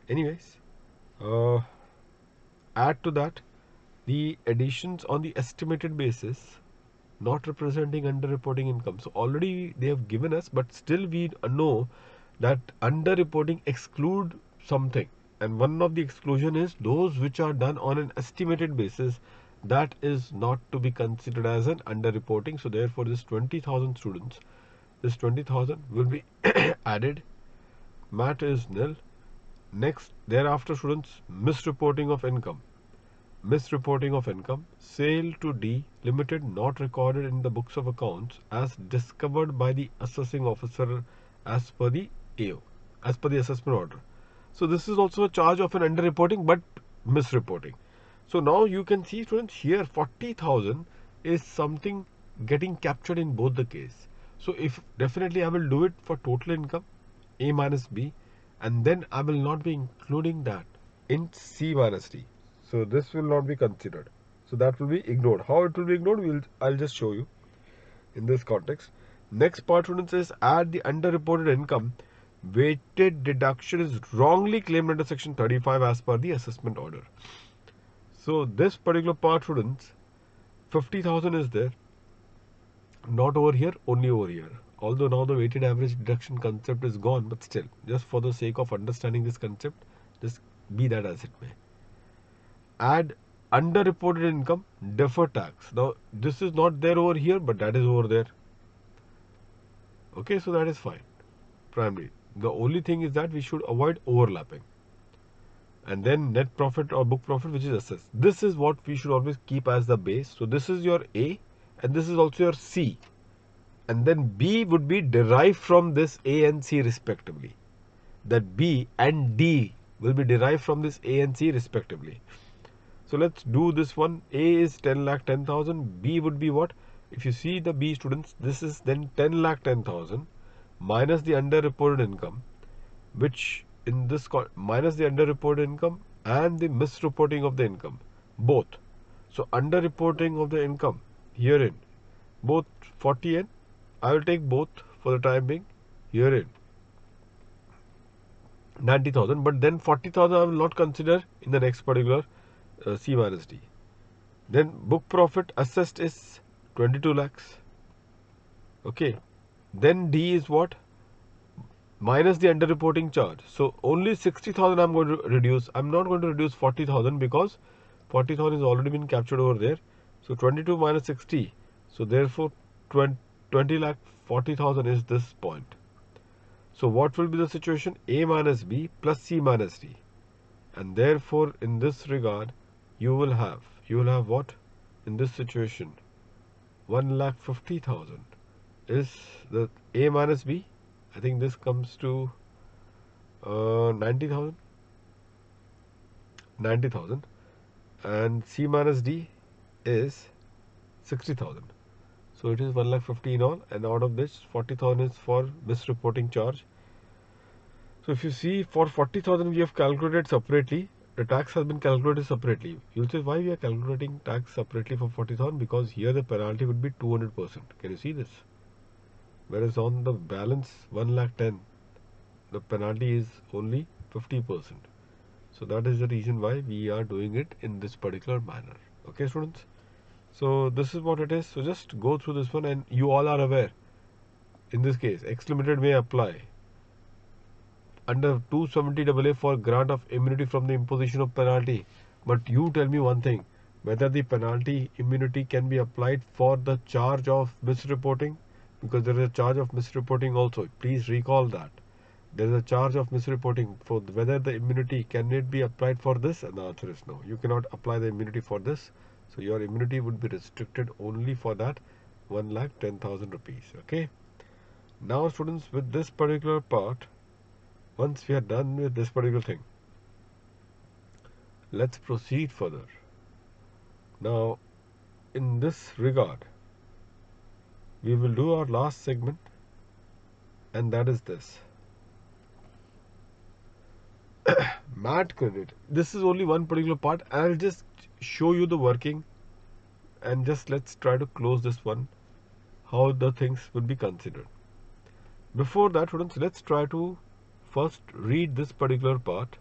Anyways, add to that the additions on the estimated basis, not representing underreporting income. So already they have given us, but still we know that underreporting exclude something, and one of the exclusion is those which are done on an estimated basis. That is not to be considered as an underreporting. So therefore this 20,000 students, this 20,000 will be added. MAT is nil. Next, thereafter students, misreporting of income. Misreporting of income, sale to D Limited not recorded in the books of accounts as discovered by the assessing officer as per the AO, as per the assessment order. So this is also a charge of an underreporting but misreporting. So now you can see, students, here 40,000 is something getting captured in both the case. So if definitely I will do it for total income A minus B, and then I will not be including that in C minus D. So this will not be considered. So that will be ignored. How it will be ignored, I'll just show you in this context. Next part, students, is add the underreported income. Weighted deduction is wrongly claimed under section 35 as per the assessment order. So this particular part, students, 50,000 is there. Not over here, only over here. Although now the weighted average deduction concept is gone, but still, just for the sake of understanding this concept, just be that as it may. Add underreported income, defer tax. Now this is not there over here, but that is over there. Okay, so that is fine. Primarily, the only thing is that we should avoid overlapping. And then net profit or book profit, which is assessed. This is what we should always keep as the base. So this is your A, and this is also your C. And then B would be derived from this A and C respectively. That B and D will be derived from this A and C respectively. So let's do this one. A is 10,10,000. B would be what? If you see the B, students, this is then 10,10,000 minus the underreported income, which in this minus the underreported income and the misreporting of the income, both. So underreporting of the income herein, both 40N. I will take both for the time being. Herein 90,000, but then 40,000 I will not consider in the next particular C minus D. Then book profit assessed is 22 lakhs. Okay. Then D is what? Minus the underreporting charge. So only 60,000 I am going to reduce. I am not going to reduce 40,000 because 40,000 has already been captured over there. So 22 minus 60. So therefore 20 lakh 40,000 is this point. So what will be the situation? A minus B plus C minus D. And therefore in this regard you will have what? In this situation 1,50,000 is the A minus B. I think this comes to 90,000, and C minus D is 60,000. So it is 1,50,000 in all, and out of this 40,000 is for misreporting charge. So if you see, for 40,000 we have calculated separately. The tax has been calculated separately. You'll say, why we are calculating tax separately for 40,000? Because here the penalty would be 200%. Can you see this? whereas on the balance 1,10,000 the penalty is only 50%. So that is the reason why we are doing it in this particular manner. Okay, students? So this is what it is. So just go through this one, and you all are aware. In this case, X Limited may apply under 270AA for grant of immunity from the imposition of penalty. But you tell me one thing, whether the penalty immunity can be applied for the charge of misreporting, because there is a charge of misreporting also. Please recall that. There is a charge of misreporting. For whether the immunity can it be applied for this, and the answer is no. You cannot apply the immunity for this. So your immunity would be restricted only for that 1,10,000 rupees. Okay. Now students, with this particular part, once we are done with this particular thing, let's proceed further. Now in this regard, we will do our last segment, and that is this. MAT credit. This is only one particular part. I'll just show you the working, and just let's try to close this one, how the things would be considered. Before that, students, let's try to first read this particular part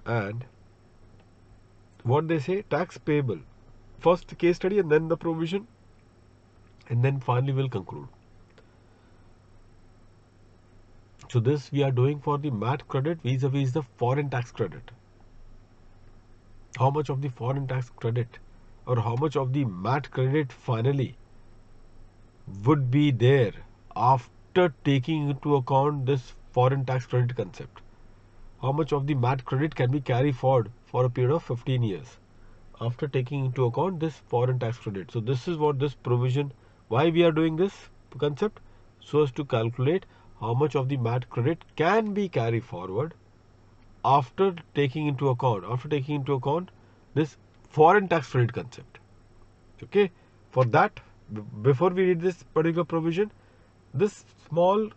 and what they say. Tax payable. First case study and then the provision, and then finally we'll conclude. So this we are doing for the MAT credit vis-a-vis the foreign tax credit. How much of the foreign tax credit or how much of the MAT credit finally would be there after taking into account this foreign tax credit concept? How much of the MAT credit can be carried forward for a period of 15 years after taking into account this foreign tax credit? So this is what this provision, why we are doing this concept, so as to calculate how much of the MAT credit can be carried forward after taking into account this foreign tax credit concept. Okay, for that, before we read this particular provision, this small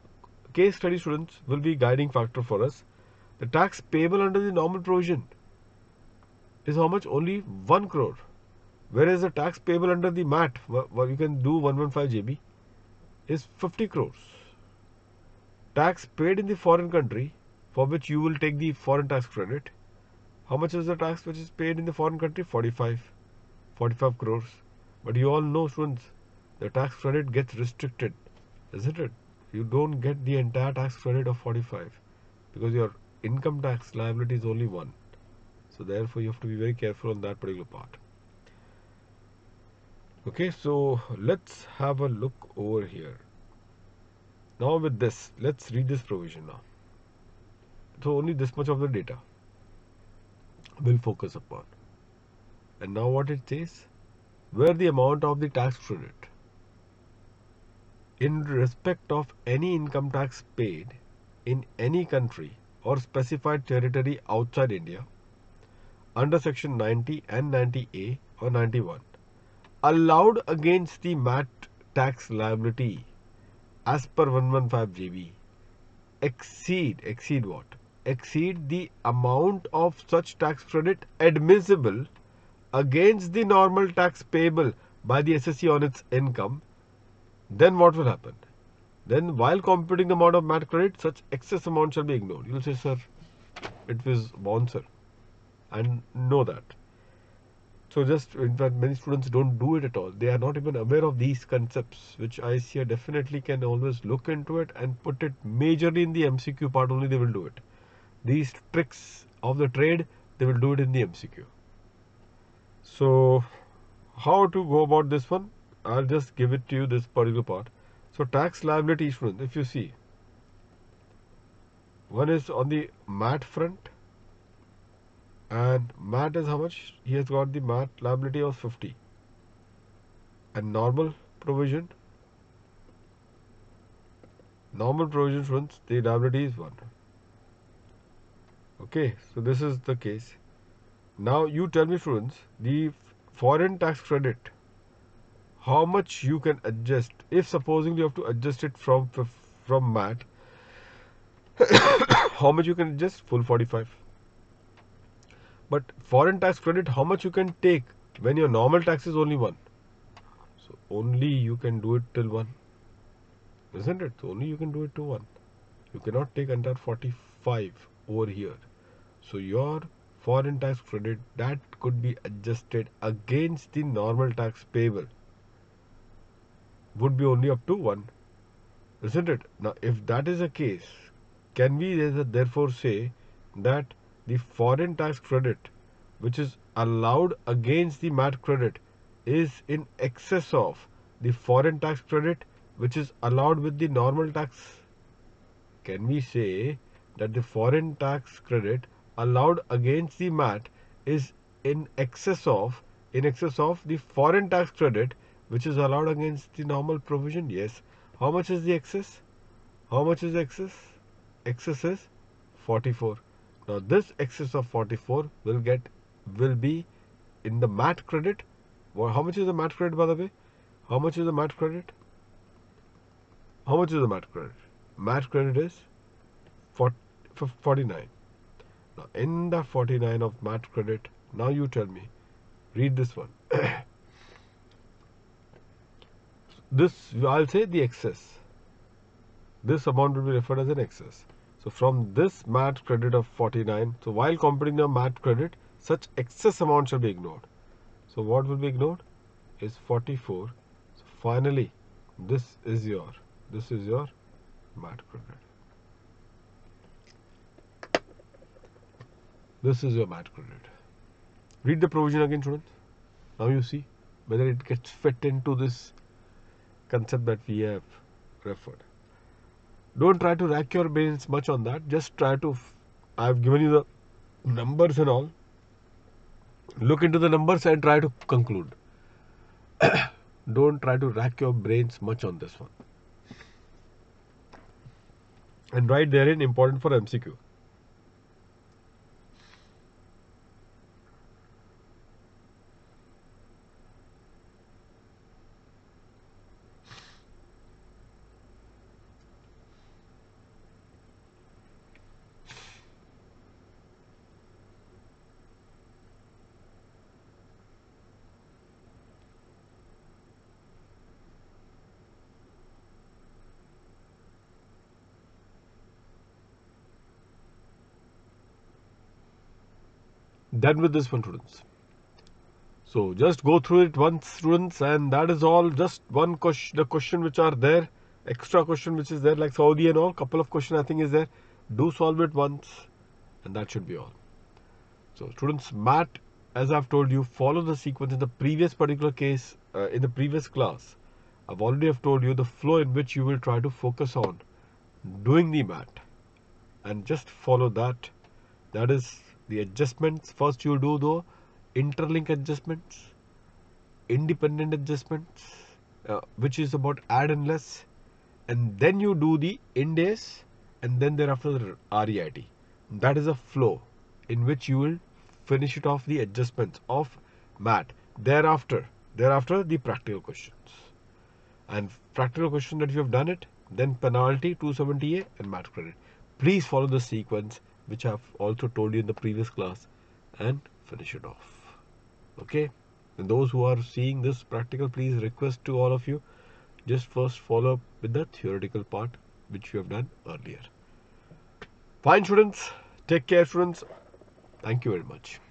case study, students, will be guiding factor for us. The tax payable under the normal provision is how much? Only 1 crore. Whereas the tax payable under the MAT, what you can do 115 JB, is 50 crores. Tax paid in the foreign country, for which you will take the foreign tax credit. How much is the tax which is paid in the foreign country? 45 crores. But you all know, students, the tax credit gets restricted, isn't it? You don't get the entire tax credit of 45 because your income tax liability is only 1. So therefore you have to be very careful on that particular part. Okay, so let's have a look over here. Now with this, let's read this provision now. So only this much of the data we'll focus upon. And now what it says, where the amount of the tax credit in respect of any income tax paid in any country or specified territory outside India under section 90 and 90A or 91 allowed against the MAT tax liability as per 115 JB exceed what? Exceed the amount of such tax credit admissible against the normal tax payable by the SSC on its income, then what will happen? Then while computing the amount of MAT credit, such excess amount shall be ignored. You will say, sir, it was born, sir. And know that. So just, in fact, many students don't do it at all. They are not even aware of these concepts, which ICAR definitely can always look into it and put it majorly in the MCQ part only they will do it. These tricks of the trade, they will do it in the MCQ. So how to go about this one? I'll just give it to you, this particular part. So tax liability, students, if you see, one is on the MAT front, and MAT is how much? He has got the MAT liability of 50, and normal provision, students, the liability is 1. Okay, so this is the case. Now you tell me, students, the foreign tax credit, how much you can adjust if supposing you have to adjust it from MAT. How much you can adjust? Full 45. But foreign tax credit, how much you can take when your normal tax is only 1? So only you can do it till 1. isn't it? So only you can do it to 1. You cannot take entire 45 over here. So your foreign tax credit that could be adjusted against the normal tax payable would be only up to 1, isn't it? Now, if that is the case, can we therefore say that the foreign tax credit which is allowed against the MAT credit is in excess of the foreign tax credit which is allowed with the normal tax? Can we say that the foreign tax credit allowed against the MAT is in excess of the foreign tax credit which is allowed against the normal provision? Yes. How much is the excess? How much is the excess? Excess is 44. Now this excess of 44 will be in the MAT credit. Well, how much is the MAT credit, by the way? How much is the MAT credit? How much is the MAT credit? MAT credit is 49. Now in the 49 of MAT credit, now you tell me, read this one. This, I'll say the excess. This amount will be referred as an excess. So from this MAT credit of 49, so while computing the MAT credit, such excess amount shall be ignored. So what will be ignored is 44. So finally, this is your MAT credit. This is your MAT credit. Read the provision again, students. Now you see whether it gets fit into this concept that we have referred. Don't try to rack your brains much on that. Just try to, I've given you the numbers and all. Look into the numbers and try to conclude. Don't try to rack your brains much on this one. And write therein important for MCQ. Done with this one, students. So just go through it once, students, and that is all. Just one question, the question which are there, extra question which is there, like Saudi and all, couple of question I think is there. Do solve it once, and that should be all. So students, MAT, as I've told you, follow the sequence in the previous particular case, in the previous class. I've already have told you the flow in which you will try to focus on doing the MAT, and just follow that. That is the adjustments. First you do the interlink adjustments, independent adjustments, which is about add and less, and then you do the Ind AS, and then thereafter the REIT. That is a flow in which you will finish it off the adjustments of MAT. Thereafter the practical questions. And practical question that you have done it, then penalty 270A and MAT credit. Please follow the sequence which I have also told you in the previous class and finish it off. Okay, and those who are seeing this practical, please request to all of you, just first follow up with the theoretical part which you have done earlier. Fine, students. Take care, students. Thank you very much.